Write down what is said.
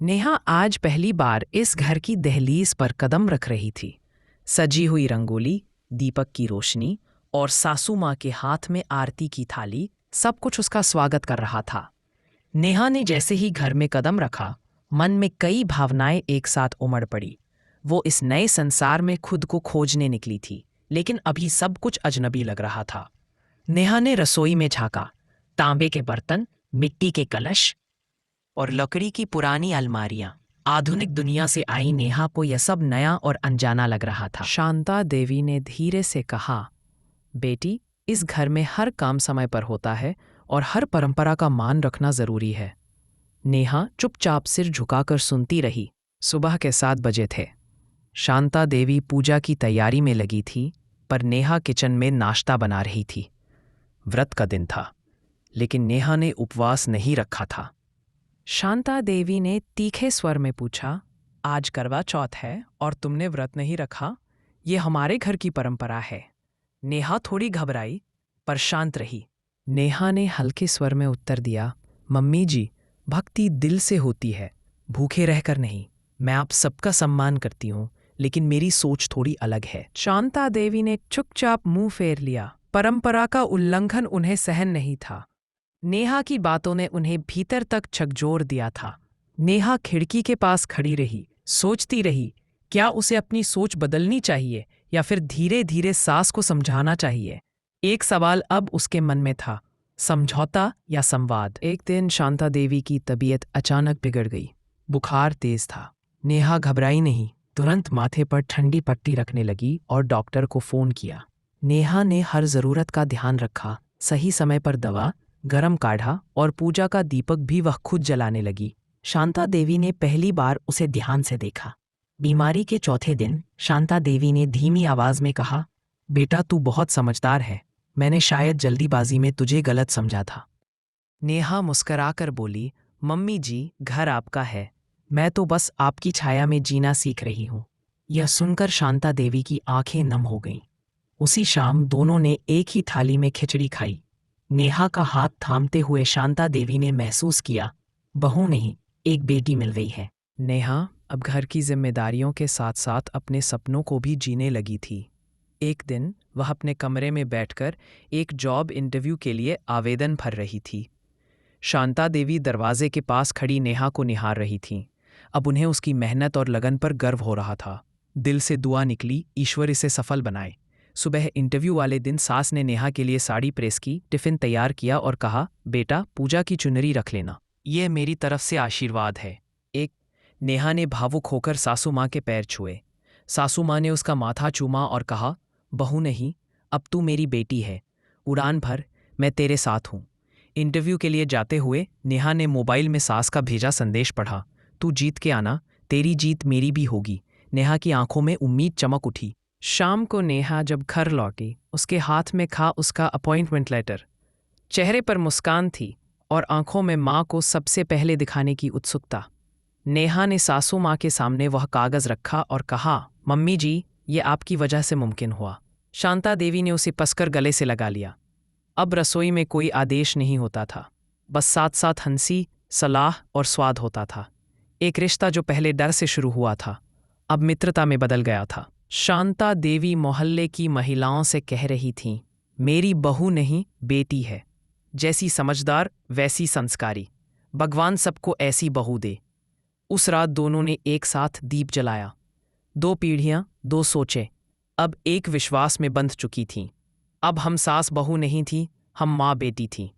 नेहा आज पहली बार इस घर की दहलीज पर कदम रख रही थी। सजी हुई रंगोली, दीपक की रोशनी और सासू माँ के हाथ में आरती की थाली, सब कुछ उसका स्वागत कर रहा था। नेहा ने जैसे ही घर में कदम रखा, मन में कई भावनाएं एक साथ उमड़ पड़ी। वो इस नए संसार में खुद को खोजने निकली थी, लेकिन अभी सब कुछ अजनबी लग रहा था। नेहा ने रसोई में झांका। तांबे के बर्तन, मिट्टी के कलश और लकड़ी की पुरानी अलमारियां। आधुनिक दुनिया से आई नेहा को यह सब नया और अनजाना लग रहा था। शांता देवी ने धीरे से कहा, बेटी, इस घर में हर काम समय पर होता है और हर परंपरा का मान रखना जरूरी है। नेहा चुपचाप सिर झुकाकर सुनती रही। सुबह के 7 बजे थे। शांता देवी पूजा की तैयारी में लगी थी, पर नेहा किचन में नाश्ता बना रही थी। व्रत का दिन था, लेकिन नेहा ने उपवास नहीं रखा था। शांता देवी ने तीखे स्वर में पूछा, आज करवा चौथ है और तुमने व्रत नहीं रखा? ये हमारे घर की परंपरा है। नेहा थोड़ी घबराई, पर शांत रही। नेहा ने हल्के स्वर में उत्तर दिया, मम्मी जी, भक्ति दिल से होती है, भूखे रहकर नहीं। मैं आप सबका सम्मान करती हूँ, लेकिन मेरी सोच थोड़ी अलग है। शांता देवी ने चुपचाप मुंह फेर लिया। परंपरा का उल्लंघन उन्हें सहन नहीं था। नेहा की बातों ने उन्हें भीतर तक झकझोर दिया था। नेहा खिड़की के पास खड़ी रही, सोचती रही, क्या उसे अपनी सोच बदलनी चाहिए या फिर धीरे धीरे सास को समझाना चाहिए। एक सवाल अब उसके मन में था, समझौता या संवाद। एक दिन शांता देवी की तबीयत अचानक बिगड़ गई। बुखार तेज था। नेहा घबराई नहीं, तुरंत माथे पर ठंडी पट्टी रखने लगी और डॉक्टर को फोन किया। नेहा ने हर जरूरत का ध्यान रखा, सही समय पर दवा, गरम काढ़ा और पूजा का दीपक भी वह खुद जलाने लगी। शांता देवी ने पहली बार उसे ध्यान से देखा। बीमारी के चौथे दिन शांता देवी ने धीमी आवाज में कहा, बेटा, तू बहुत समझदार है। मैंने शायद जल्दीबाजी में तुझे गलत समझा था। नेहा मुस्कराकर बोली, मम्मी जी, घर आपका है, मैं तो बस आपकी छाया में जीना सीख रही हूँ। यह सुनकर शांता देवी की आंखें नम हो गईं। उसी शाम दोनों ने एक ही थाली में खिचड़ी खाई। नेहा का हाथ थामते हुए शांता देवी ने महसूस किया, बहू नहीं, एक बेटी मिल गई है। नेहा अब घर की जिम्मेदारियों के साथ साथ अपने सपनों को भी जीने लगी थी। एक दिन वह अपने कमरे में बैठकर एक जॉब इंटरव्यू के लिए आवेदन भर रही थी। शांता देवी दरवाजे के पास खड़ी नेहा को निहार रही थीं। अब उन्हें उसकी मेहनत और लगन पर गर्व हो रहा था। दिल से दुआ निकली, ईश्वर इसे सफल बनाए। सुबह इंटरव्यू वाले दिन सास ने नेहा के लिए साड़ी प्रेस की, टिफिन तैयार किया और कहा, बेटा, पूजा की चुनरी रख लेना, यह मेरी तरफ से आशीर्वाद है। एक नेहा ने भावुक होकर सासू माँ के पैर छुए। सासू माँ ने उसका माथा चूमा और कहा, बहू नहीं, अब तू मेरी बेटी है, उड़ान भर, मैं तेरे साथ हूँ। इंटरव्यू के लिए जाते हुए नेहा ने मोबाइल में सास का भेजा संदेश पढ़ा, तू जीत के आना, तेरी जीत मेरी भी होगी। नेहा की आंखों में उम्मीद चमक उठी। शाम को नेहा जब घर लौटी, उसके हाथ में था उसका अपॉइंटमेंट लेटर। चेहरे पर मुस्कान थी और आंखों में माँ को सबसे पहले दिखाने की उत्सुकता। नेहा ने सासू माँ के सामने वह कागज रखा और कहा, मम्मी जी, ये आपकी वजह से मुमकिन हुआ। शांता देवी ने उसे कसकर गले से लगा लिया। अब रसोई में कोई आदेश नहीं होता था, बस साथ साथ हंसी, सलाह और स्वाद होता था। एक रिश्ता जो पहले डर से शुरू हुआ था, अब मित्रता में बदल गया था। शांता देवी मोहल्ले की महिलाओं से कह रही थीं, मेरी बहू नहीं, बेटी है। जैसी समझदार वैसी संस्कारी, भगवान सबको ऐसी बहू दे। उस रात दोनों ने एक साथ दीप जलाया। 2 पीढ़ियां, 2 सोचें, अब एक विश्वास में बंध चुकी थीं। अब हम सास बहू नहीं थी, हम माँ बेटी थीं।